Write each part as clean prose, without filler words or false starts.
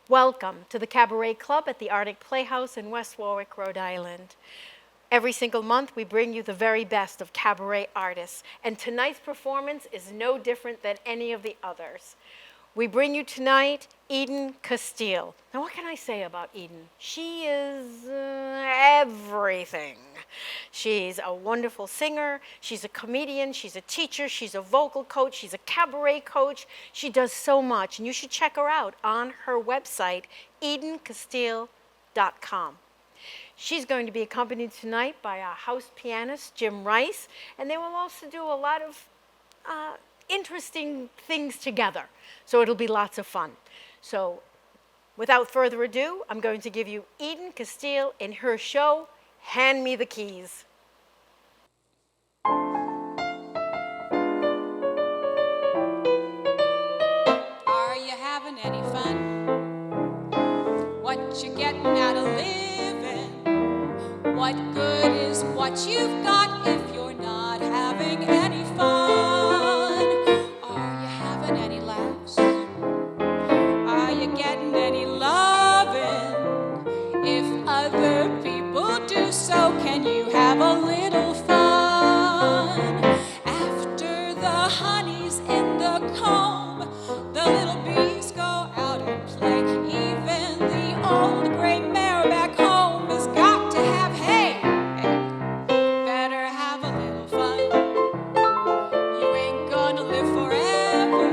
Welcome to the Cabaret Club at the Arctic Playhouse in West Warwick, Rhode Island. Every single month we bring you the very best of cabaret artists, and tonight's performance is no different than any of the others. We bring you tonight Ida Casteel. Now what can I say about Ida? She is everything. She's a wonderful singer, she's a comedian, she's a teacher, she's a vocal coach, she's a cabaret coach. She does so much, and you should check her out on her website, idacasteel.com. She's going to be accompanied tonight by our house pianist, Jim Rice, and they will also do a lot of interesting things together. So it'll be lots of fun. So without further ado, I'm going to give you Ida Casteel in her show, Hand Me the Keys. Are you having any fun? What you getting out of living? What good is what you've got if you're not having any fun? Are you having any laughs? Are you getting any loving? If other people do so, can you have a little fun? After the honey's in the comb, the little bees go out and play. Even the old gray mare back home has got to have hay. Better have a little fun. You ain't gonna live forever.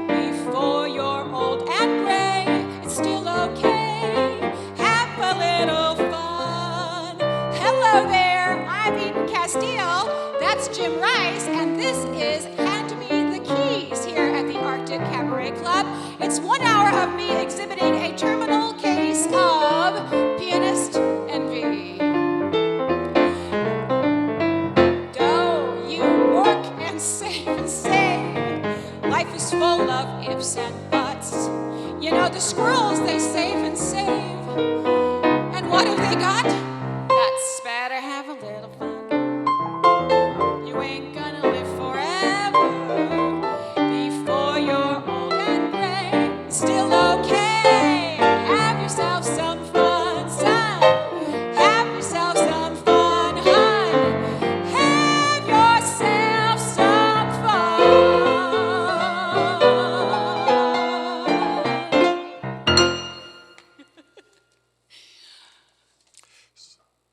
Before you're old and gray, it's still okay. Have a little fun. Hello there, I'm Ida Casteel. That's Jim Rice, and this is Hand Me the Keys here at the Arctic Cabaret Club. It's 1 hour of me exhibiting a terminal case of pianist envy. Go, you work and save and save. Life is full of ifs and buts. You know, the squirrels, they save and save. And what have they got? Nuts. Better have a little fun. You ain't gonna live forever. Before you're old and gray, it's still okay. Have yourself some fun, son. Have yourself some fun, hun. Have yourself some fun.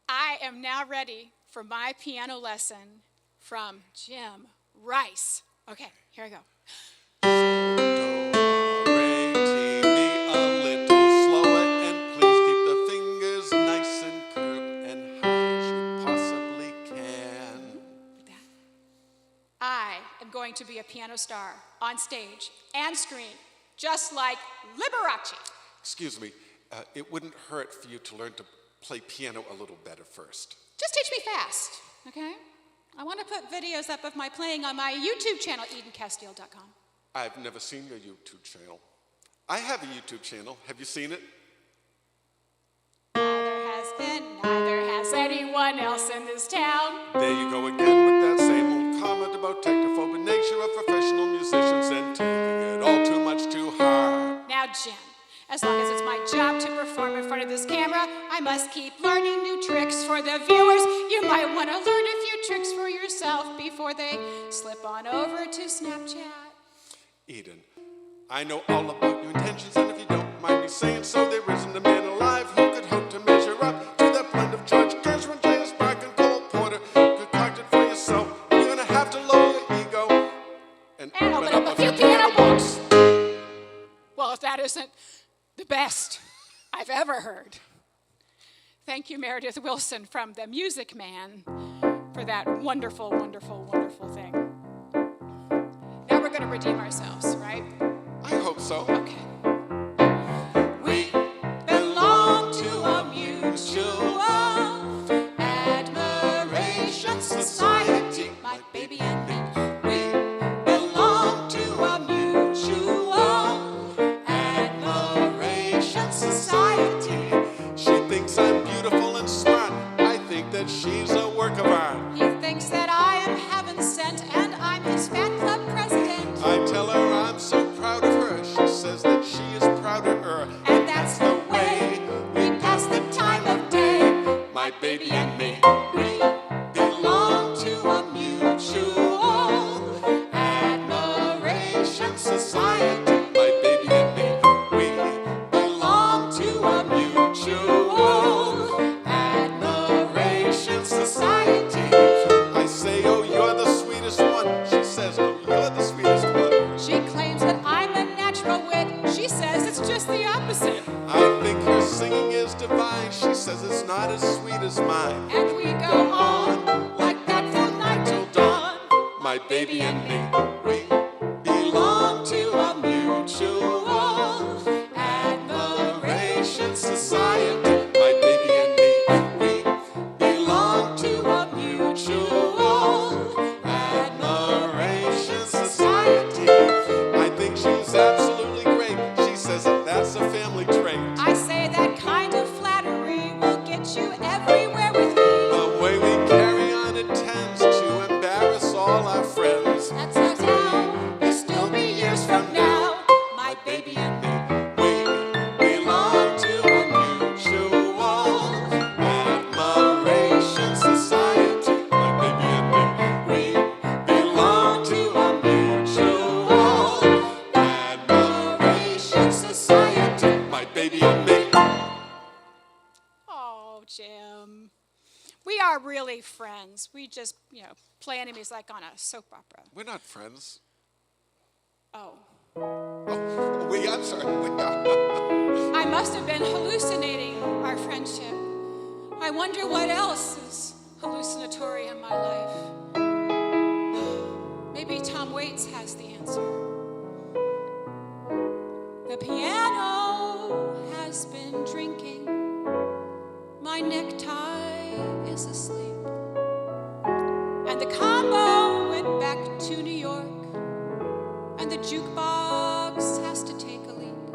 I am now ready for my piano lesson from Jim Rice. Okay, here I go. Be a little slower, and please keep the fingers nice and curved and high as you possibly can. I am going to be a piano star on stage and screen, just like Liberace. Excuse me, it wouldn't hurt for you to learn to play piano a little better first. Just teach me fast, okay? I want to put videos up of my playing on my YouTube channel, idacasteel.com. I've never seen your YouTube channel. I have a YouTube channel. Have you seen it? Neither has anyone else in this town. There you go again with that same old comment about technophobic nature of professional musicians and taking it all too much too hard. Now, Jim, as long as it's my job to perform in front of this camera, I must keep learning new tricks for the viewers. You might want to learn a few tricks for yourself before they slip on over to Snapchat. Eden, I know all about your intentions, and if you don't mind me saying so, there isn't a man alive who could hope to measure up to that blend of George Gershwin, J.S. Bach, and Cole Porter. Concocted for yourself, you're gonna have to lower your ego and open up a few piano books. Well, if that isn't the best I've ever heard. Thank you, Meredith Wilson from The Music Man, for that wonderful, wonderful, wonderful thing. Now we're going to redeem ourselves, right? I hope so. Okay. We belong to a mutual admiration society, my baby and me. We belong to a mutual admiration society. She thinks I'm beautiful and smart. I think that she's a work of art. He thinks that I am heaven sent and I'm his fan club president. I tell her I'm so proud of her. She says that She says, oh, you're the sweetest one. She claims that I'm a natural wit. She says it's just the opposite. I think her singing is divine. She says it's not as sweet as mine. And we go on like that from night till dawn. My baby and me, we belong to a mutual admiration society. My baby and me, we belong to a mutual admiration society. I think she's absolutely great. She says that that's a family trait. I say that kind of flattery will get you everywhere with me. The way we carry on, it tends to embarrass all our friends. That's our town. You'll still be years from now. My baby and me. We belong to a mutual admiration society. My baby and me. We belong to a mutual admiration society. My baby and me. Oh, Jim. We are really friends. We just, play enemies like on a soap opera. We're not friends. Oh. Oh, I'm sorry. I must have been hallucinating our friendship. I wonder what else is hallucinatory in my life. Maybe Tom Waits has the answer. The piano has been drinking. My necktie is asleep. And the combo went back to New York. And the jukebox has to take a leak.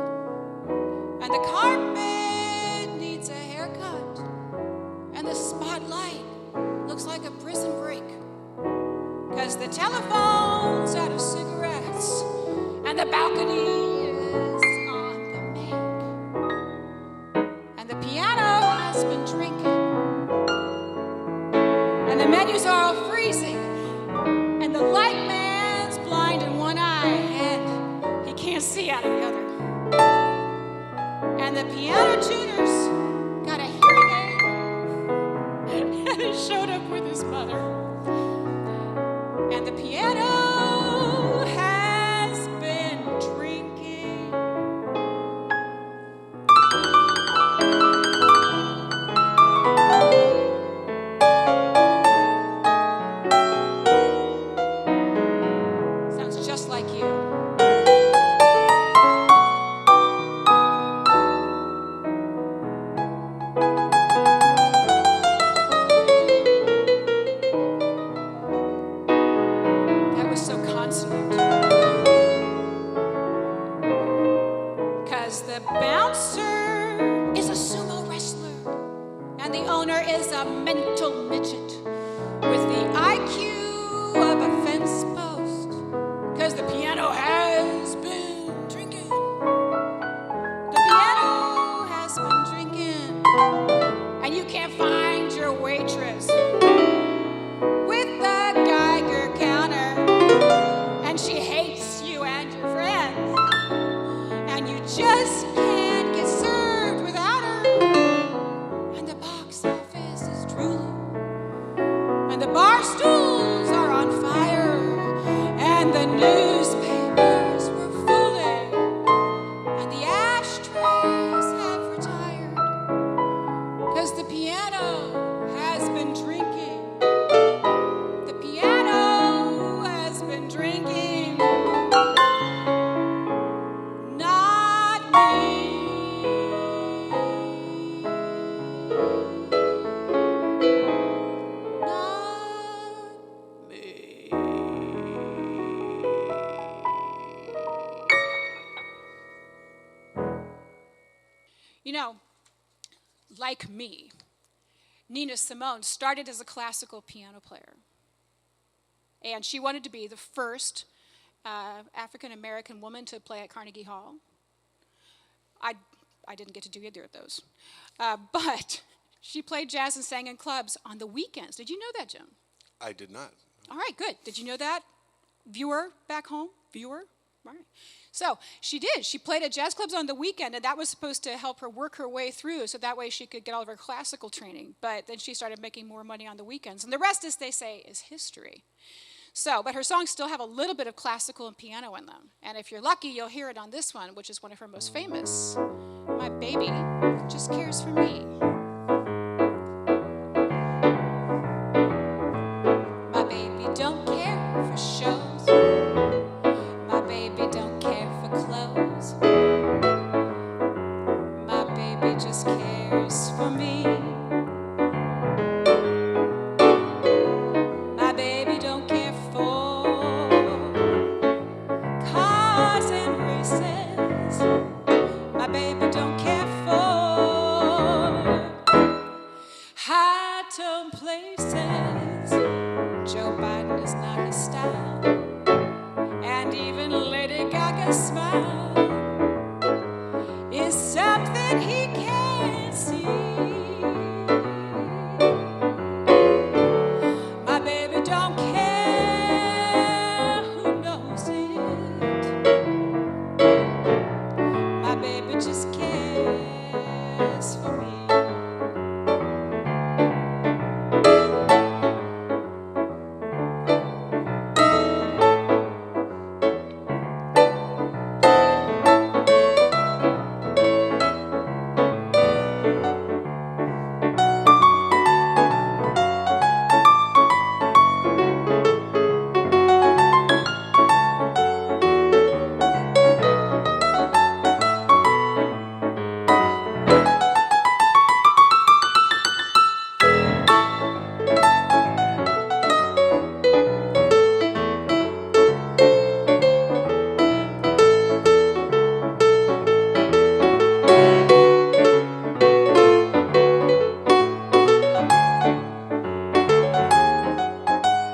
And the carpet needs a haircut. And the spotlight looks like a prison break. 'Cause the telephone's out of cigarettes. And the balcony is on the make. And the piano has been drinking. And the menus are all freezing. And the light man's blind in one eye. And he can't see out of the other. And the piano tuner's got a hearing aid. And he showed up with his mother. And the piano has been drinking. Sounds just like you. That was so consonant. 'Cause the bouncer is a sumo wrestler, and the owner is a mental midget with the IQ of a fence post. 'Cause the piano has been drinking. The piano has been drinking. And you can't find your waitress with the Geiger counter. And she hates you and your friends. And you just can't get served without her. And the box office is drooling. And the bar stools are on fire. And the newspapers were fooling. And the ashtrays have retired. 'Cause the piano has been drinking. The piano has been drinking. Not me. Not me. Like me, Nina Simone started as a classical piano player. And she wanted to be the first African-American woman to play at Carnegie Hall. I didn't get to do either of those. But she played jazz and sang in clubs on the weekends. Did you know that, Jim? I did not. All right, good. Did you know that? Viewer back home? Viewer? All right. So she did. She played at jazz clubs on the weekend, and that was supposed to help her work her way through, so that way she could get all of her classical training. But then she started making more money on the weekends. And the rest, as they say, is history. So, but her songs still have a little bit of classical and piano in them. And if you're lucky, you'll hear it on this one, which is one of her most famous. My baby just cares for me. My baby don't care for shows. My baby don't care for clothes. My baby just cares for me. My baby don't care for cars and races. My baby don't care for high-tone places. Joe Biden is not his style. And even Lady Gaga's smile is something he can't see. My baby don't care who knows it. My baby just cares for me.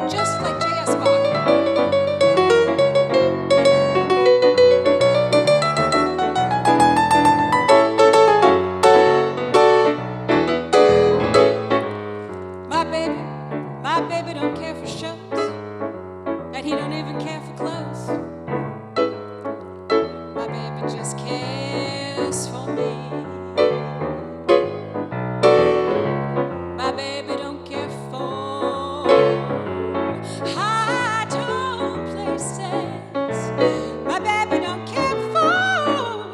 Just like J.S. Bach. My baby don't care for shows, and he don't even care for clothes. My baby just cares for me. My baby don't care for high-tone places. My baby don't care for,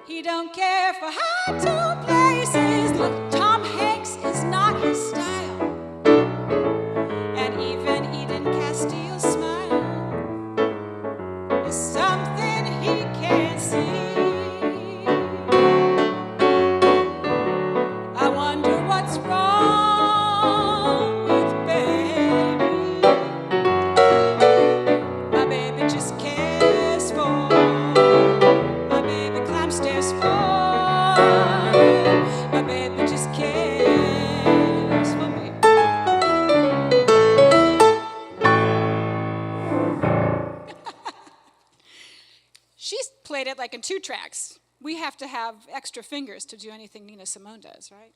he don't care for high-tone places. Look, Tom Hanks is not his style. And even Eden Casteel's smile is something he can't see. I wonder what's wrong with baby. My baby just cares for, my baby climbs stairs for, my baby just cares for me. She's played it like in 2 tracks. We have to have extra fingers to do anything Nina Simone does, right?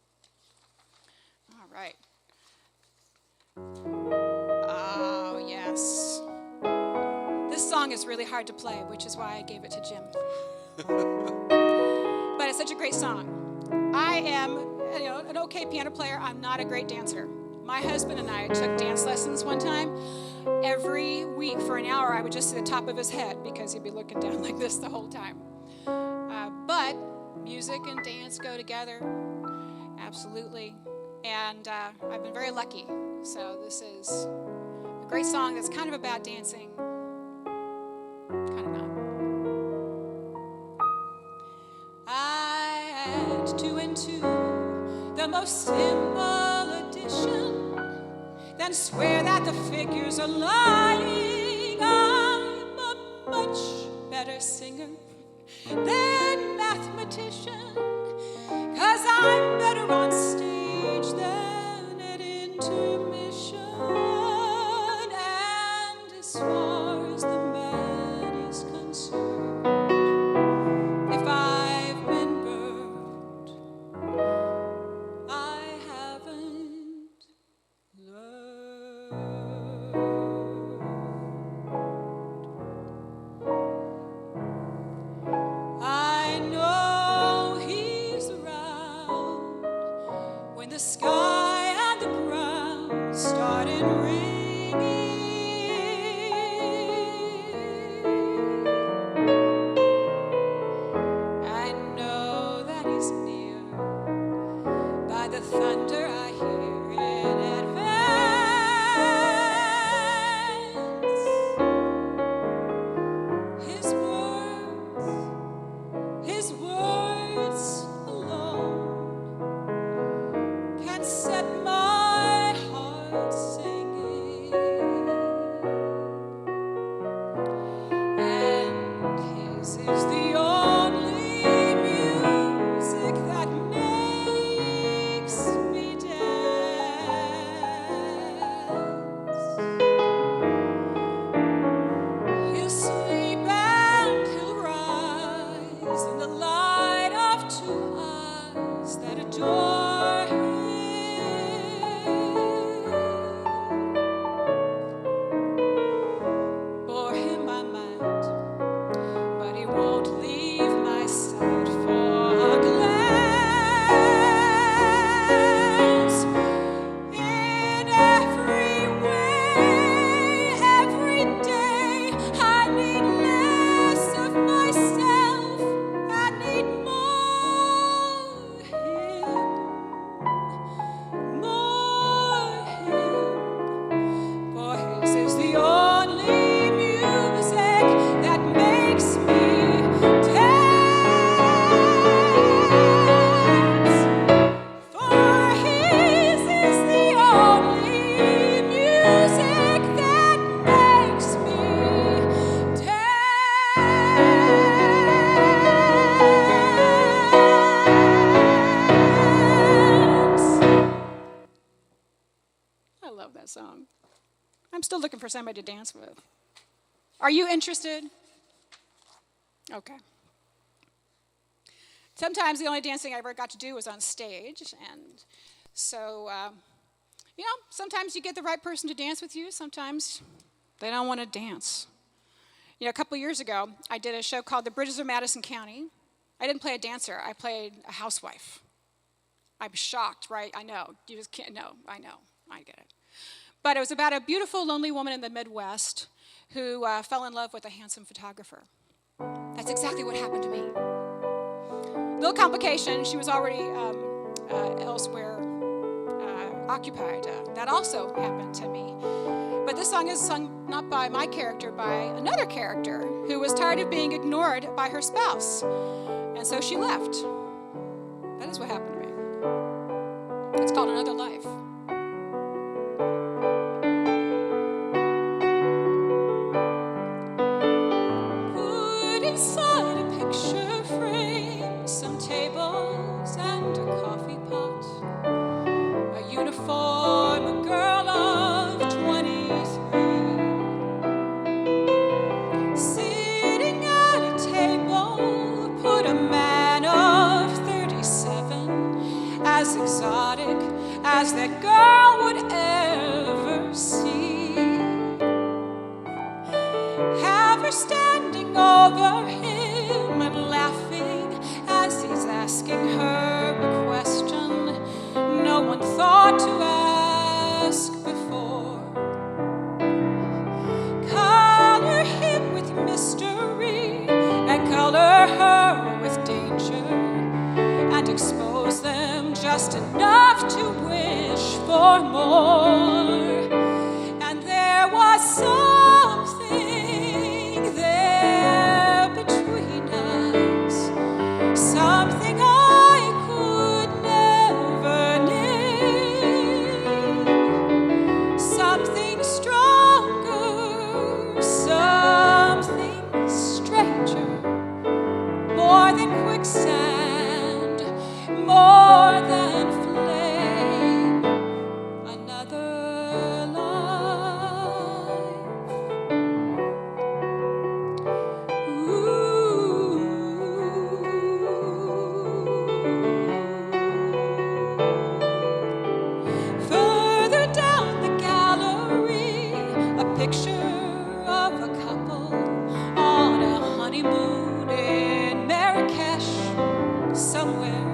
All right. Oh, yes. This song is really hard to play, which is why I gave it to Jim. But it's such a great song. I am, an okay piano player. I'm not a great dancer. My husband and I took dance lessons one time. Every week for an hour, I would just see the top of his head because he'd be looking down like this the whole time. But music and dance go together, absolutely. And I've been very lucky. So this is a great song that's kind of about dancing, kind of not. I add 2 and 2, the most simple addition, then swear that the figures are lying. I'm a much better singer than mathematician, 'cause I'm better on stage than at intermission. And as far as the man is concerned, if I've been burned, I haven't learned. somebody to dance with. Are you interested? Okay. Sometimes the only dancing I ever got to do was on stage, and so, sometimes you get the right person to dance with you, sometimes they don't want to dance. A couple years ago, I did a show called The Bridges of Madison County. I didn't play a dancer, I played a housewife. I'm shocked, right? I know, you just can't, no, I know, I get it. But it was about a beautiful, lonely woman in the Midwest who fell in love with a handsome photographer. That's exactly what happened to me. Little complication, she was already elsewhere occupied. That also happened to me. But this song is sung not by my character, by another character who was tired of being ignored by her spouse. And so she left. That is what happened to me. It's called Another Life. Put inside a picture frame some tables and a coffee pot, a uniform, a girl of 23, sitting at a table. Put a man of 37, as exotic as that girl would ever see. Have her standing over him and laughing as he's asking her a question no one thought to ask before. Color him with mystery and color her with danger, and expose them just enough to wish for more. And there was something there between us, something I could never name, something stronger, something stranger, more than quicksand, more than flame, another life. Further down the gallery, a picture of a couple on a honeymoon in Marrakesh somewhere.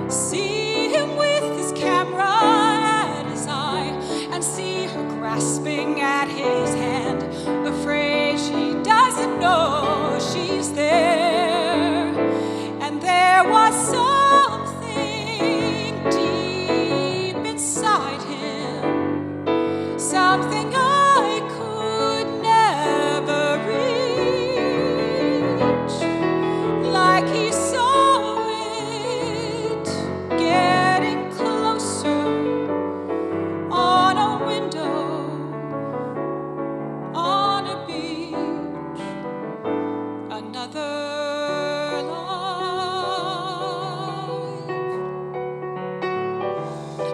See him with his camera at his eye, and see her grasping at his hand, afraid she doesn't know she's there. And there was something deep inside him, something I could never reach, like he saw it getting closer on a window, on a beach, another life,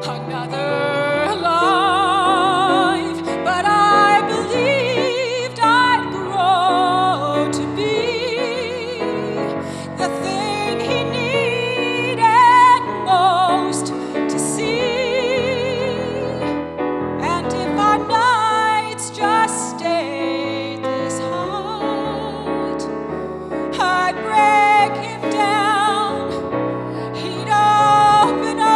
another life. But I believed I'd grow to be the thing he needed most to see. And if our nights just stayed this hot, I'd break him down, he'd open up.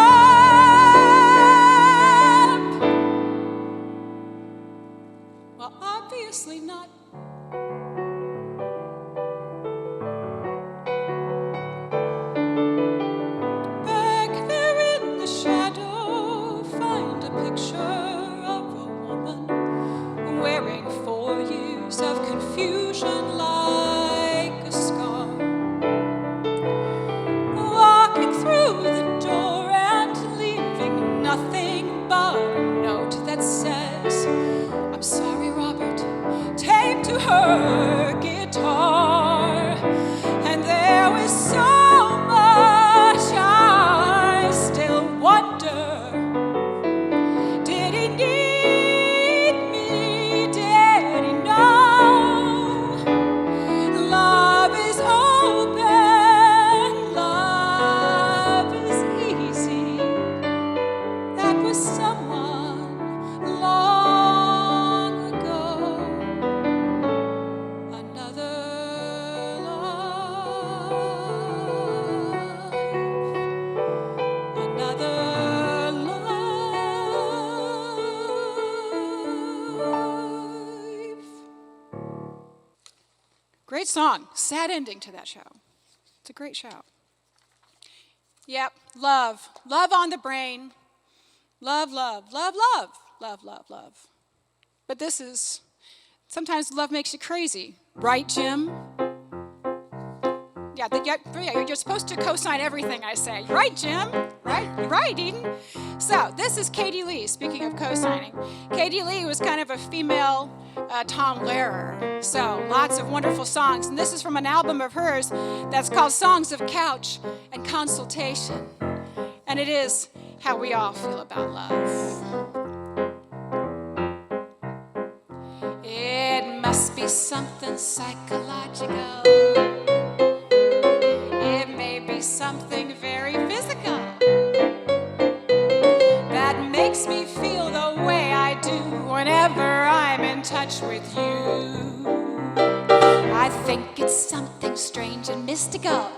Well, obviously not. Back there in the shadow, find a picture of a woman wearing 4 years of confusion like a scar, walking through the door and leaving nothing but a note that says, "I'm sorry, Robert," taped to her guitar. And there was so much I still wonder. Did he need Great song. Sad ending to that show. It's a great show. Yep, love. Love on the brain. Love, love, love, love, love, love, love. But this is, sometimes love makes you crazy. Right, Jim? Yeah, you're supposed to co-sign everything I say. Right, Jim? Right, Eden? So, this is Katie Lee, speaking of co-signing. Katie Lee was kind of a female Tom Lehrer. So, lots of wonderful songs. And this is from an album of hers that's called Songs of Couch and Consultation. And it is how we all feel about love. It must be something psychological. It may be something very physical that makes me feel the way I do whenever I'm in touch with you. I think it's something strange and mystical.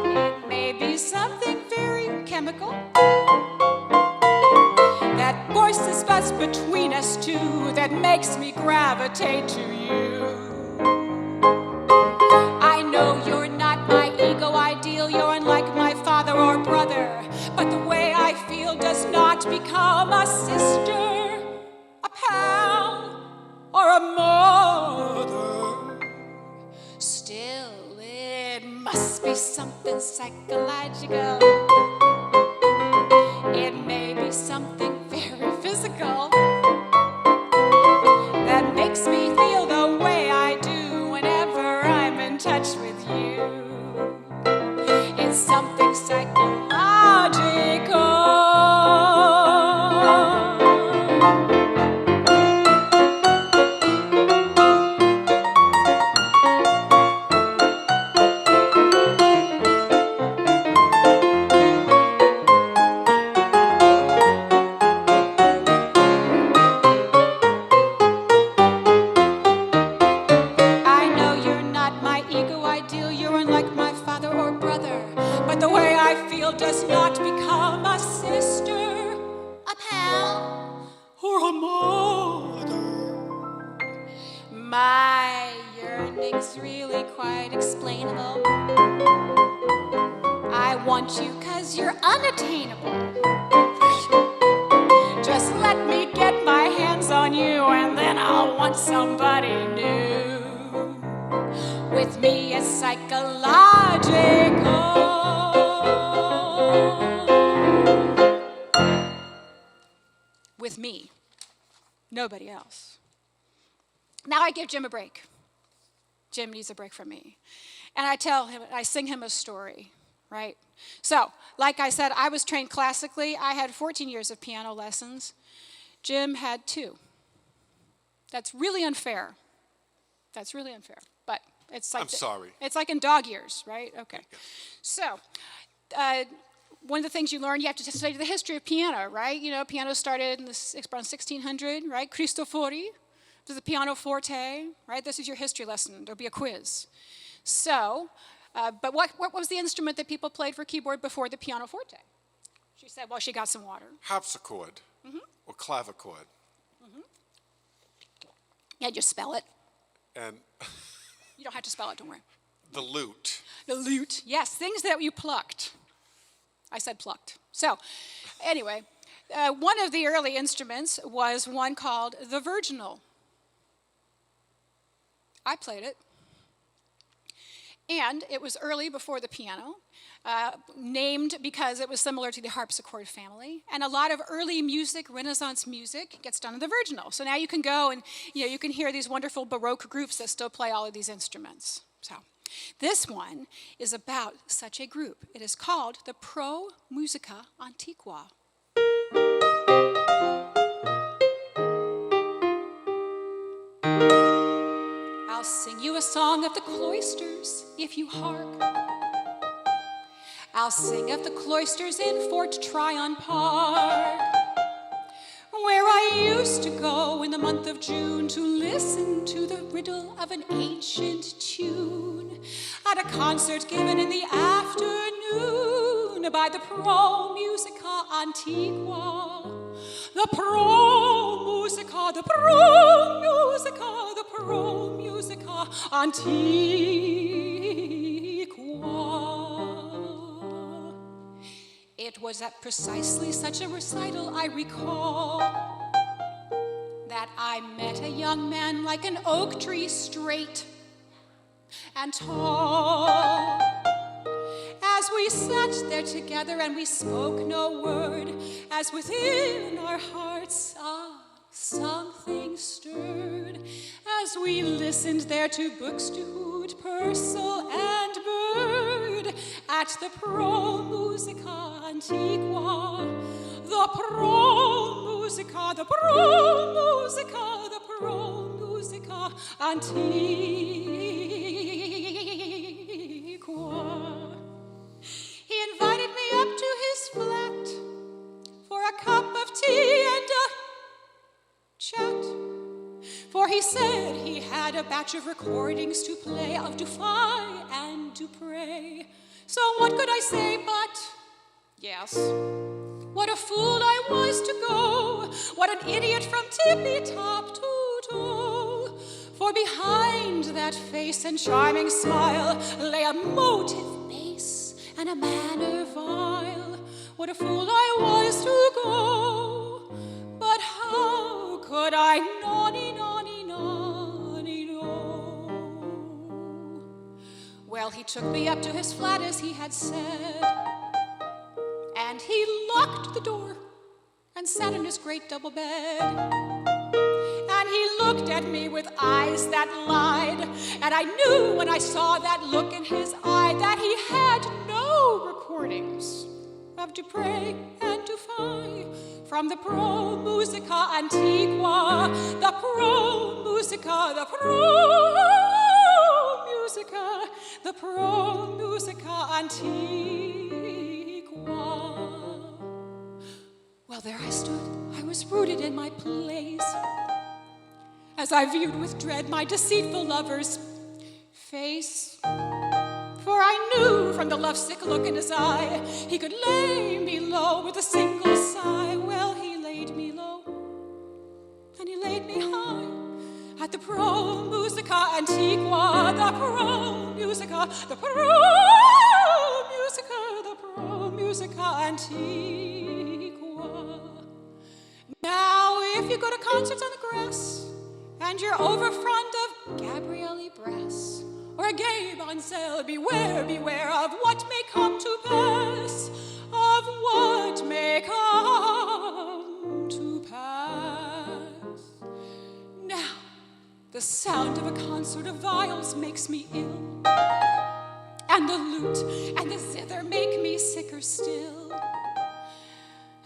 It may be something very chemical that forces us between us two, that makes me gravitate to you. I know you're not my ego ideal, you're unlike my father or brother, but the way I feel does not become a sister, a pal, or a mother. Still, it must be something psychological. It may be something very physical that makes me feel the way I do whenever I'm in touch with you. It's something psychological. Does not become a sister, a pal, or a mother. My yearning's really quite explainable. I want you 'cause you're unattainable. Just let me get my hands on you and then I'll want somebody new. With me it's psychological. With me, nobody else. Now I give Jim a break. Jim needs a break from me. And I sing him a story, right? So, like I said, I was trained classically. I had 14 years of piano lessons. Jim had 2. That's really unfair. That's really unfair. But it's like... I'm sorry. It's like in dog years, right? Okay. So, one of the things you learn, you have to study the history of piano, right? You know, piano started in around 1600, right? Cristofori, to the pianoforte, right? This is your history lesson. There'll be a quiz. So, but what was the instrument that people played for keyboard before the pianoforte? She said, well, she got some water. Harpsichord or clavichord. Yeah, just spell it. And You don't have to spell it, don't worry. the lute. The lute, yes, things that you plucked. I said plucked. So, anyway, one of the early instruments was one called the virginal. I played it. And it was early before the piano, named because it was similar to the harpsichord family. And a lot of early music, Renaissance music, gets done in the virginal. So now you can go and you can hear these wonderful Baroque groups that still play all of these instruments. So. This one is about such a group. It is called the Pro Musica Antiqua. I'll sing you a song of the cloisters, if you hark. I'll sing of the cloisters in Fort Tryon Park, where I used to go in the month of June to listen to the riddle of an ancient tune at a concert given in the afternoon by the Pro Musica Antiqua. The Pro Musica, the Pro Musica, the Pro Musica Antiqua. It was at precisely such a recital, I recall, that I met a young man like an oak tree, straight and tall. As we sat there together and we spoke no word, as within our hearts something stirred, as we listened there to books to hoot, purcell, and bird, at the Pro Musica Antiqua, the Pro Musica, the Pro Musica, the Pro Musica Antiqua. He invited me up to his flat for a cup of tea and a chat, for he said he had a batch of recordings to play of Dufay and Dupre. So what could I say but yes? What a fool I was to go, what an idiot from tippy top to toe. For behind that face and charming smile lay a motive base and a manner vile. What a fool I was to go, but how could I naughty, naughty, naughty, no? Well, he took me up to his flat as he had said, and he locked the door and sat in his great double bed. And he looked at me with eyes that lied, and I knew when I saw that look in his eye that he had no recordings of Dupre and Dufay from the Pro Musica Antiqua, the Pro Musica, the Pro Musica, the Pro Musica Antiqua. Well, there I stood, I was rooted in my place, as I viewed with dread my deceitful lover's face. For I knew from the lovesick look in his eye he could lay me low with a single sigh. Well, he laid me low, and he laid me high at the Pro Musica Antiqua, the Pro Musica, the Pro Musica, the Pro Musica Antiqua. Now, if you go to concerts on the grass, and you're over fond of Gabrielle Brass or a gay Bonselle, beware, beware of what may come to pass, of what may come to pass. Now, the sound of a concert of viols makes me ill, and the lute and the zither make me sicker still.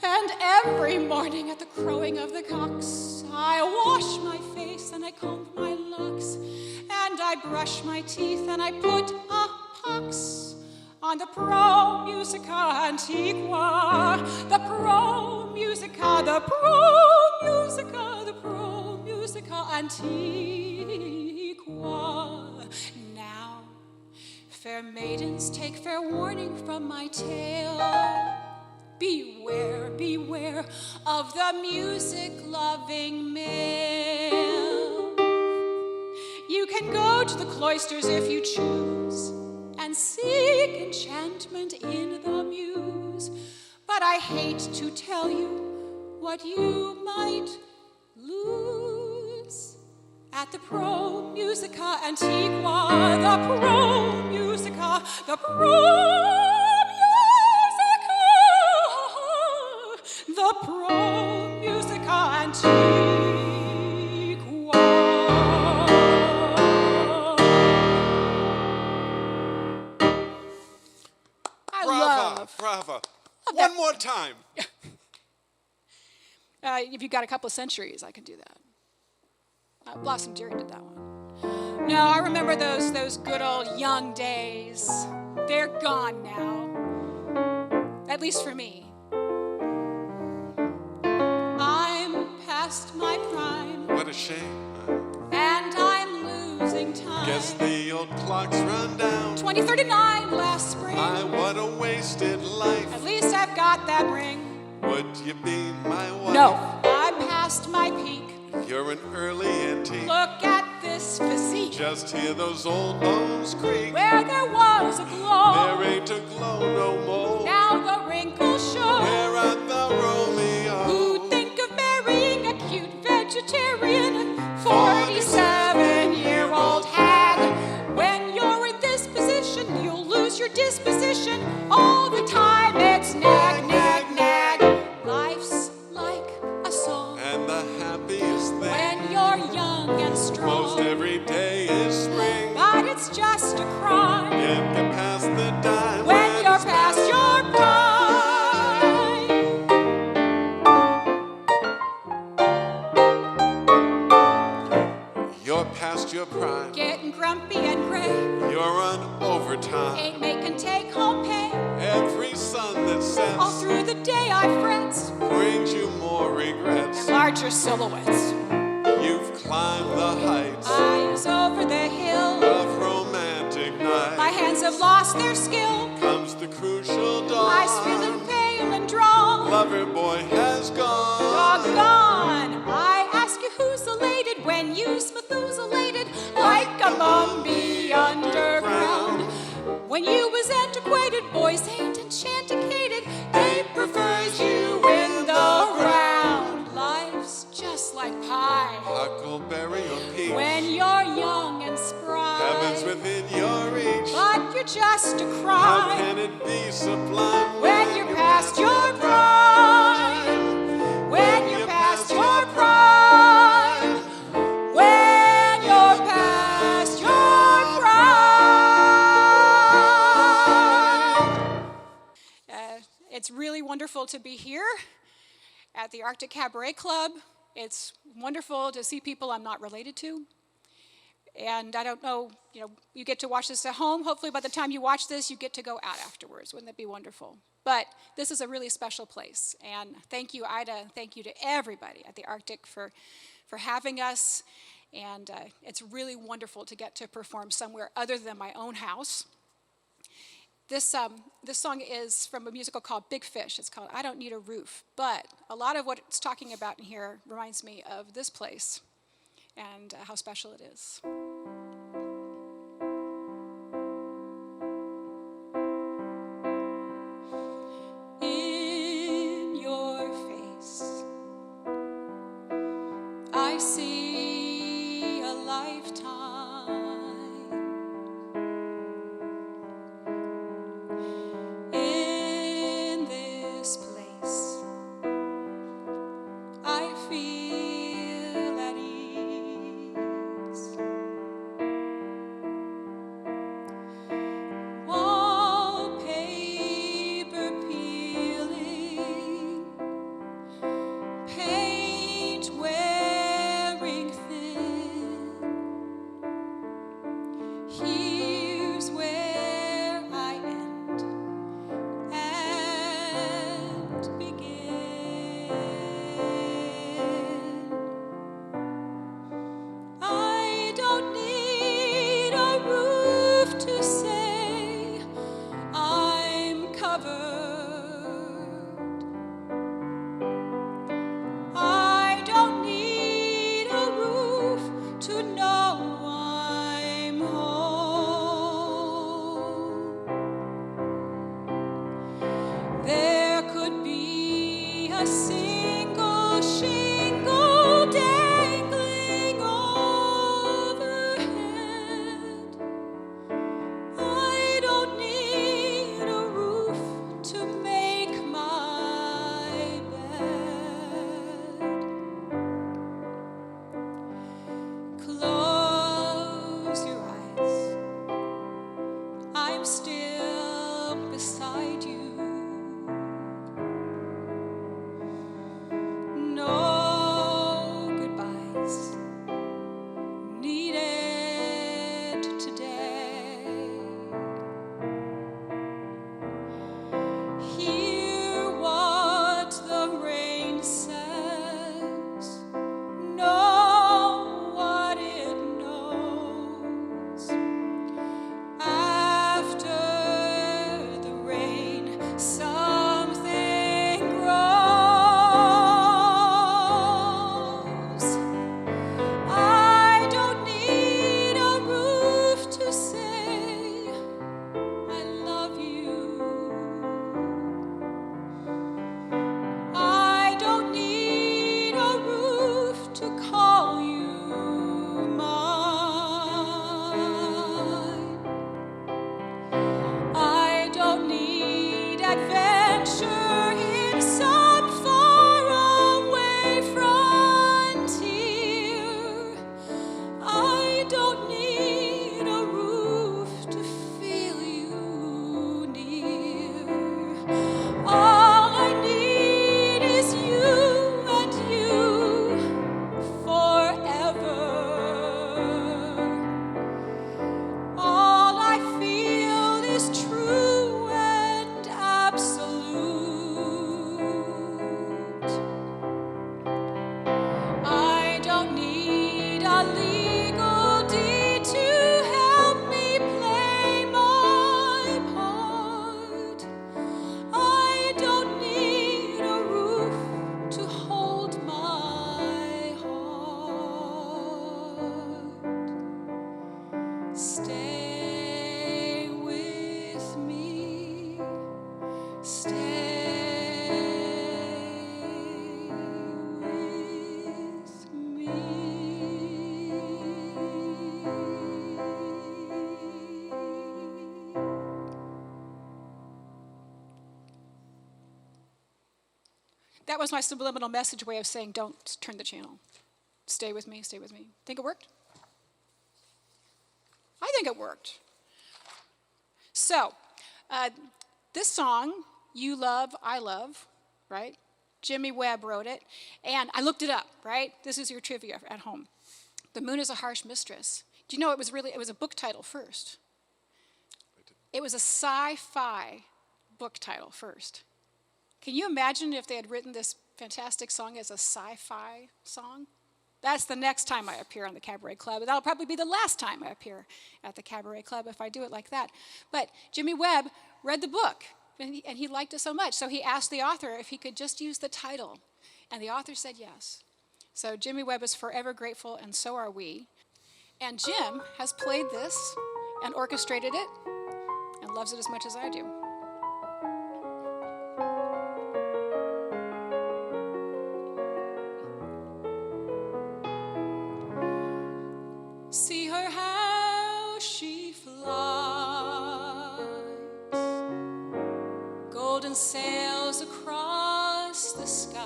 And every morning at the crowing of the cocks, I wash my face and I comb my locks, and I brush my teeth and I put a pox on the Pro Musica Antiqua, the Pro Musica, the Pro Musica, the Pro Musica Antiqua. Now, fair maidens, take fair warning from my tale. Beware, beware of the music-loving male. You can go to the cloisters if you choose and seek enchantment in the muse, but I hate to tell you what you might lose at the Pro Musica Antiqua, the Pro Musica, the Pro the Pro Musica Antiqua. Brava. One more time. If you've got a couple of centuries, I can do that. Blossom Dearie did that one. No, I remember those good old young days. They're gone now. At least for me. Past my prime. What a shame. And I'm losing time. Guess the old clock's run down. 2039 last spring. What a wasted life. At least I've got that ring. Would you be my wife? No, I'm past my peak. You're an early antique. Look at this physique. Just hear those old bones creak. Where there was a glow, There ain't a glow no more. now the wrinkles show. Where art thou, Romeo? Who'd think of marrying a cute vegetarian 47-year-old hag? When you're in this position, you'll lose your disposition. All the time it's nag, nag, nag. Life's like a song And the happiest thing, when you're young and most strong. every day is spring. But it's just a crime Get past the dime when you're it's past your prime. You're past your prime. Getting grumpy and gray, You're on overtime. ain't making take-home pay. Every sun that All sets through the day I fret, brings you more regrets. larger silhouettes. You've climbed the heights Eyes over the hill, of romantic night. my hands have lost their skill. Comes the crucial dawn. Eyes feeling pale and drawn. Lover boy has gone. Doggone, I ask you who's elated when you's Methuselahted like a Mumby underground. When you was antiquated, boys ain't enchanticated. They prefers you in the round. Life's just like pie Huckleberry or peach. when you're young and spry. Heaven's within your reach. But you're just a How crime can it be sublime when you're past your prime. When you're past your prime. When you're past your prime. It's really wonderful to be here at the Arctic Cabaret Club. It's wonderful to see people I'm not related to. And I don't know, you get to watch this at home. Hopefully by the time you watch this, you get to go out afterwards. Wouldn't that be wonderful? But this is a really special place. And thank you, Ida. Thank you to everybody at the Arctic for having us. And it's really wonderful to get to perform somewhere other than my own house. This song is from a musical called Big Fish. It's called I Don't Need a Roof. But a lot of what it's talking about in here reminds me of this place and how special it is. In your face, I see a lifetime. In this place, I feel at ease. Wallpaper peeling, paint wearing thin. legal deed to help me play my part. I don't need a roof to hold my heart. Stay with me. Stay with me. That was my subliminal message way of saying, don't turn the channel. Stay with me, stay with me. Think it worked? I think it worked. So, this song, You Love, I Love, right? Jimmy Webb wrote it. And I looked it up, right? This is your trivia at home. The Moon is a Harsh Mistress. Do you know it was a book title first? It was a sci-fi book title first. Can you imagine if they had written this fantastic song as a sci-fi song? That's the next time I appear on the Cabaret Club. That'll probably be the last time I appear at the Cabaret Club if I do it like that. But Jimmy Webb read the book, and he liked it so much. So he asked the author if he could just use the title. And the author said yes. So Jimmy Webb is forever grateful, and so are we. And Jim has played this and orchestrated it and loves it as much as I do. See her how she flies, golden sails across the sky,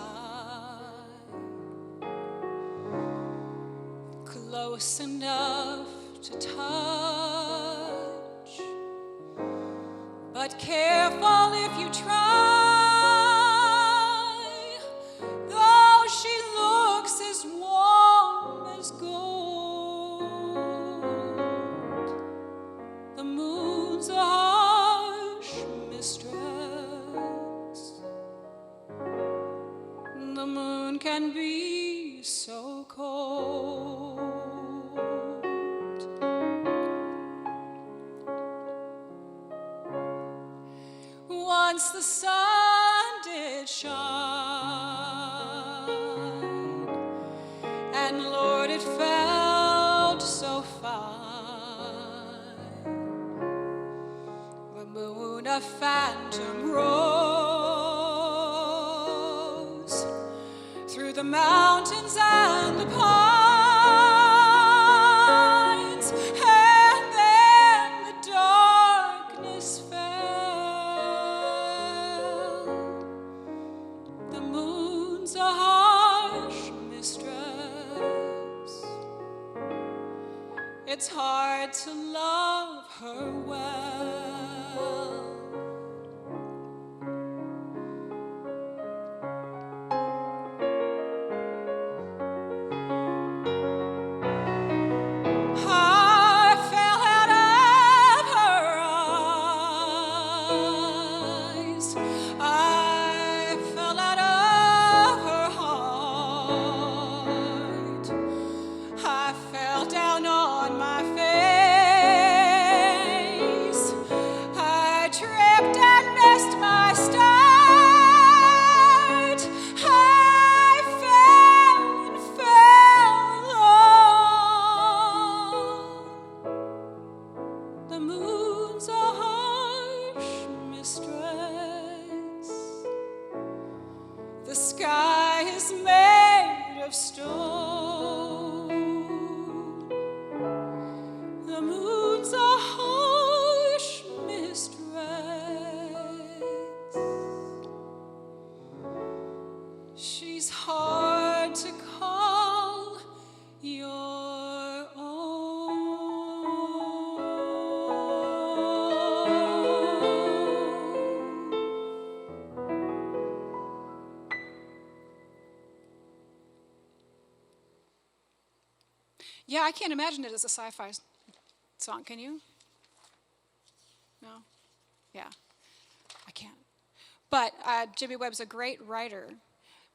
close enough to touch, but careful if you try. Though she looks as warm as gold, the moon's a harsh mistress. The moon can be so cold. Once the sun did shine, and Lord, it felt so fine. The moon, a phantom, rose through the mountains and the pines, and then the darkness fell. The moon's a harsh mistress. It's hard to love her well. I fell out of her eyes. I fell out of her heart. I fell down on my face. I tripped and missed my start. I fell and fell alone. The moon's a harsh mistress. The sky is made of stone. The moon's a harsh mistress. She's hard to call your own. Yeah, I can't imagine it as a sci-fi song, can you? No? Yeah, I can't. But Jimmy Webb's a great writer.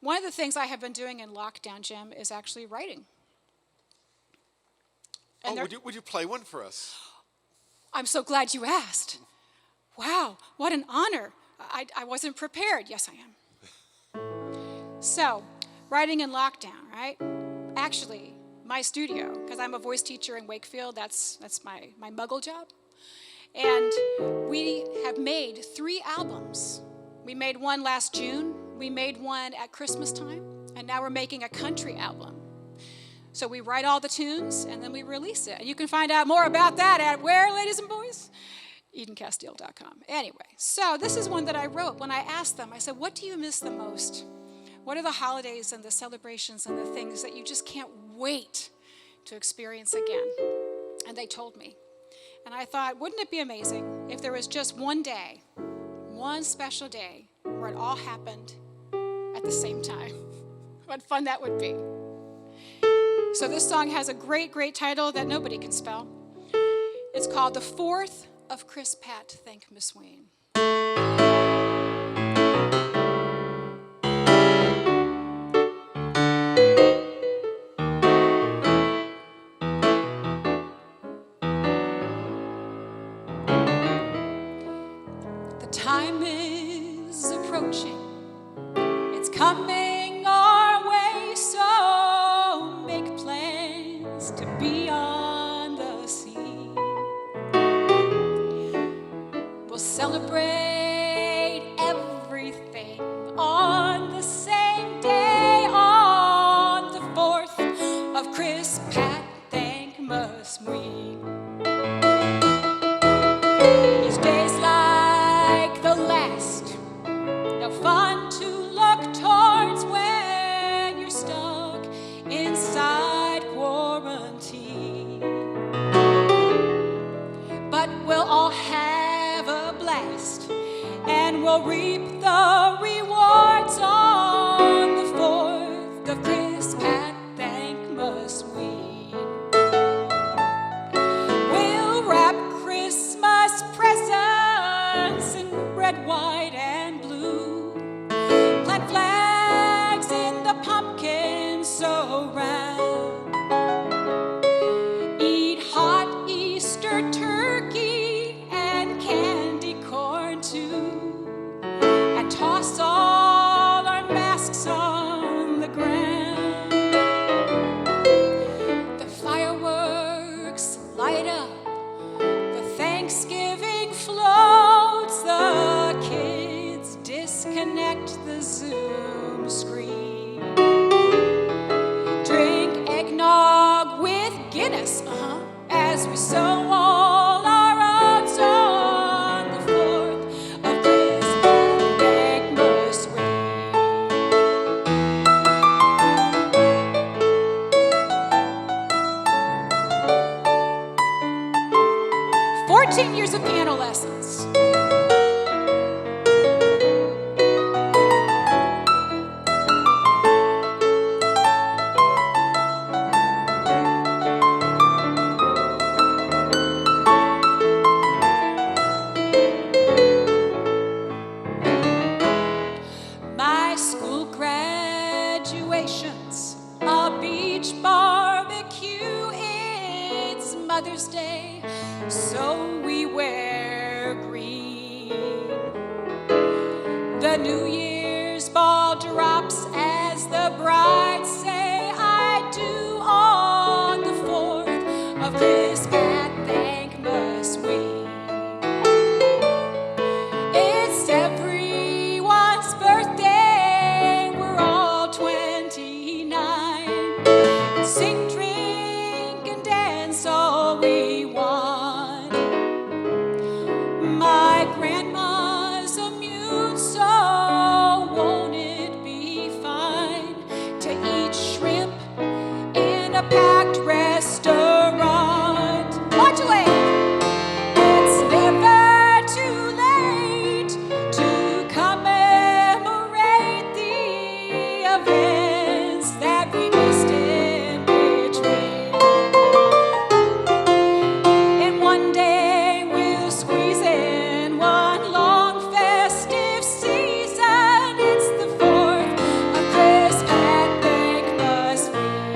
One of the things I have been doing in lockdown, Jim, is actually writing. And would you play one for us? I'm so glad you asked. Wow, what an honor. I wasn't prepared. Yes, I am. So, writing in lockdown, right? Actually, my studio, because I'm a voice teacher in Wakefield, that's my muggle job. And we have made 3 albums. We made one last June, we made one at Christmas time, and now we're making a country album. So we write all the tunes, and then we release it. And you can find out more about that at where, ladies and boys? EdenCasteel.com. Anyway, so this is one that I wrote. When I asked them, I said, what do you miss the most? What are the holidays and the celebrations and the things that you just can't wait to experience again? And they told me. And I thought, wouldn't it be amazing if there was just one day, one special day, where it all happened at the same time? What fun that would be. So this song has a great, great title that nobody can spell. It's called The Fourth of ChrisPatThankMasWeen. The time is approaching. It's coming our way, so make plans to be on the sea. We'll celebrate everything on the same day, on the 4th of ChrisPatThankMasWeen. Each day's like the last, no fun to look towards when you're stuck inside quarantine. But we'll all have a blast, and we'll reap the rewards on the 4th of ChrisPatThankMasWeen. We'll wrap Christmas presents in red, white, and blue. Plant flags in the pumpkins so round. Eat hot Easter turkey and candy corn too. And toss all our masks on the ground. The fireworks light up, the Thanksgiving floats, the kids disconnect the Zoom screen. Drink eggnog with Guinness, as we sow all our oats on the 4th of ChrisPatThankMasWeen. 14 years of piano lessons. My school graduations, a beach barbecue, it's Mother's Day, so we wear green. The New Year's ball drops as the brides say I do on the 4th of ChrisPatThankMasWeen. It's everyone's birthday, we're all 29. Sing, drink, and dance all we want. My grandma's immune, so won't it be fine to eat shrimp in a packed restaurant? Modulate! It's never too late to commemorate the events that we missed in between. And one day we'll squeeze in one long festive season. It's the 4th of ChrisPatThankMasWeen.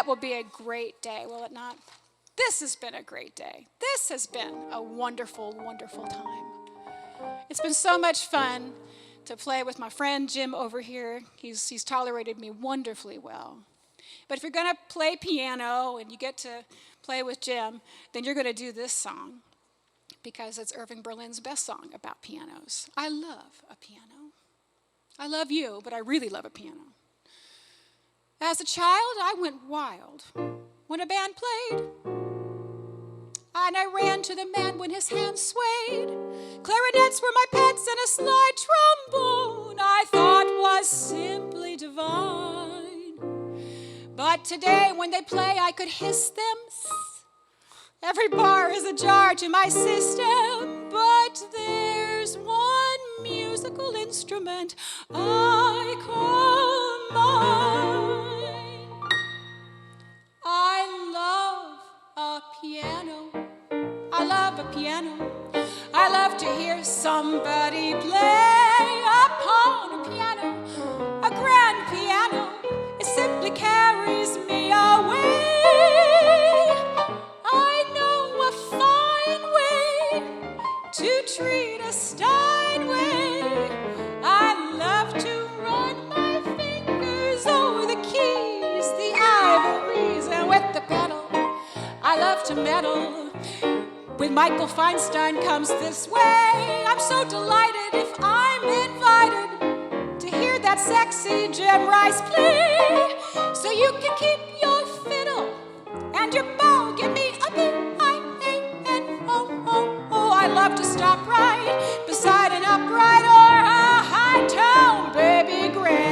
That will be a great day, will it not? This has been a great day. This has been a wonderful, wonderful time. It's been so much fun to play with my friend Jim over here. He's tolerated me wonderfully well. But if you're going to play piano and you get to play with Jim, then you're going to do this song because it's Irving Berlin's best song about pianos. I love a piano. I love you, but I really love a piano. As a child, I went wild when a band played. And I ran to the man when his hands swayed. Clarinets were my pets and a slide trombone I thought was simply divine. But today when they play, I could hiss them. Every bar is a jar to my system. But there's one musical instrument I call mine. I love a piano. I love a piano. I love to hear somebody play upon a piano, a grand piano. It simply carries me away. I know a fine way to treat a Steinway. I love to run my fingers over the keys, the ivories, and with the pedal. I love to meddle. When Michael Feinstein comes this way, I'm so delighted if I'm invited to hear that sexy Jim Rice play. So you can keep your fiddle and your bow. Give me a B-I-A-N-O-O-O. I love to stop right beside an upright or a high tone baby grand.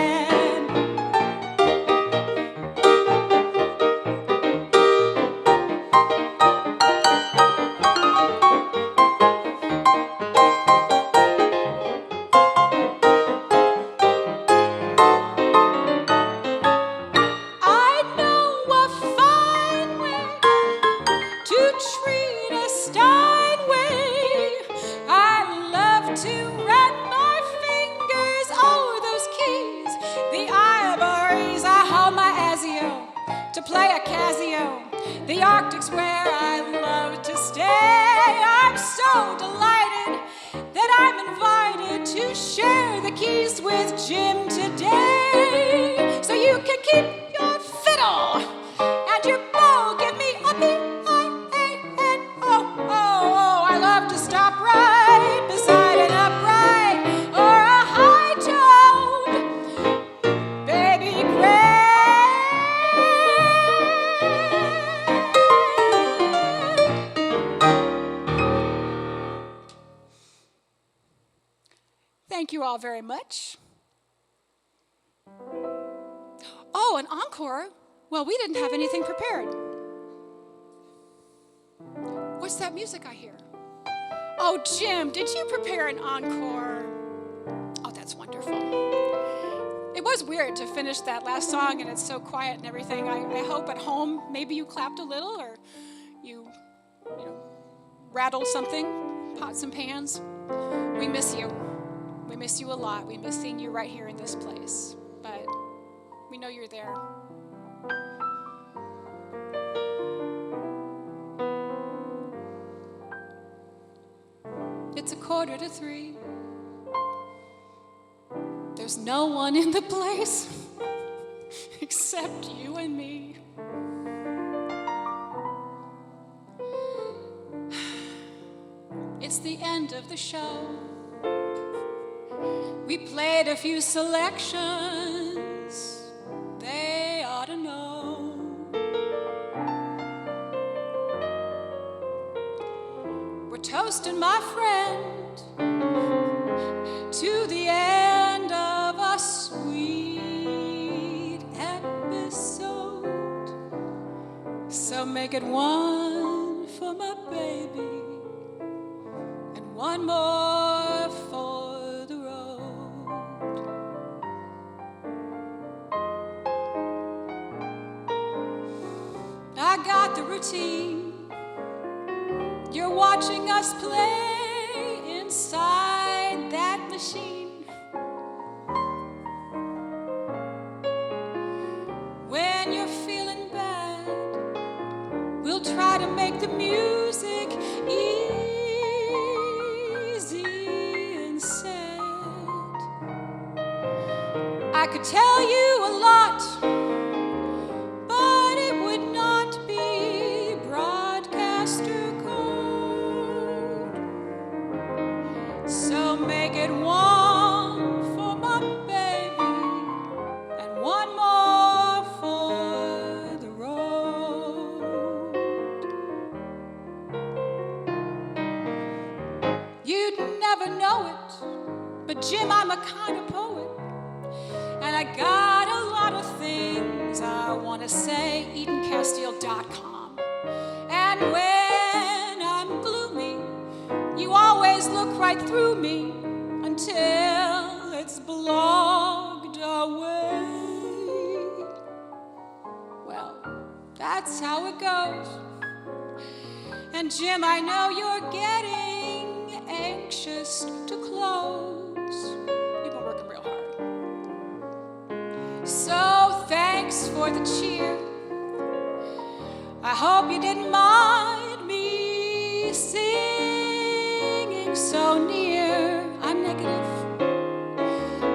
Play a Casio. The Arctic's where I love to stay. I'm so delighted that I'm invited to share the keys with Jim today. So you can keep your fiddle and your bow. Give me a B-I-A-N-O-O. I love to stop right beside an upright or a high-toned baby grand. Thank you all very much. Oh, an encore? Well, we didn't have anything prepared. What's that music I hear? Oh, Jim, did you prepare an encore? Oh, that's wonderful. It was weird to finish that last song and it's so quiet and everything. I hope at home maybe you clapped a little or you rattled something, pots and pans. We miss you. We miss you a lot. We miss seeing you right here in this place. But we know you're there. It's 2:45. There's no one in the place except you and me. It's the end of the show. We played a few selections, they ought to know. We're toasting, my friend, to the end of a sweet episode. So make it one for my baby and one more for I got the routine. You're watching us play inside that machine. When you're feeling bad try to make the music easy and sad. I could tell you a lot, but it would not be broadcaster code. So make it one for my baby and one more for the road. You'd never know it, but Jim, I'm a kind of poet. And I got a lot of things I want to say. EdenCasteel.com. And when I'm gloomy, you always look right through me until it's blocked away. Well, that's how it goes. And Jim, I know you're getting anxious to close. You've been working real hard. So thanks for the cheer. I hope you didn't mind me singing so near. I'm negative.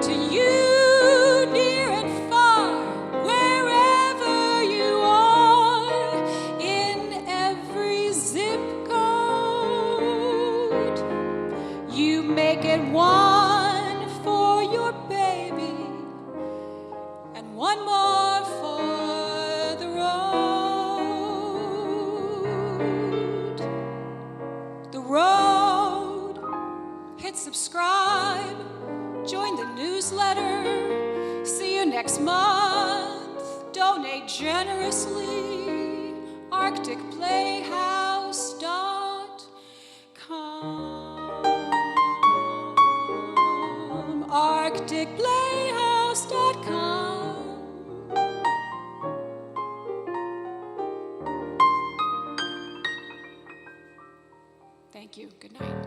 To you, near and far, wherever you are, in every zip code, you make it one for your baby and one more for the road. The road. Hit subscribe. Join the newsletter. See you next month. Donate generously. ArcticPlayhouse.com. ArcticPlayhouse.com. Thank you. Good night.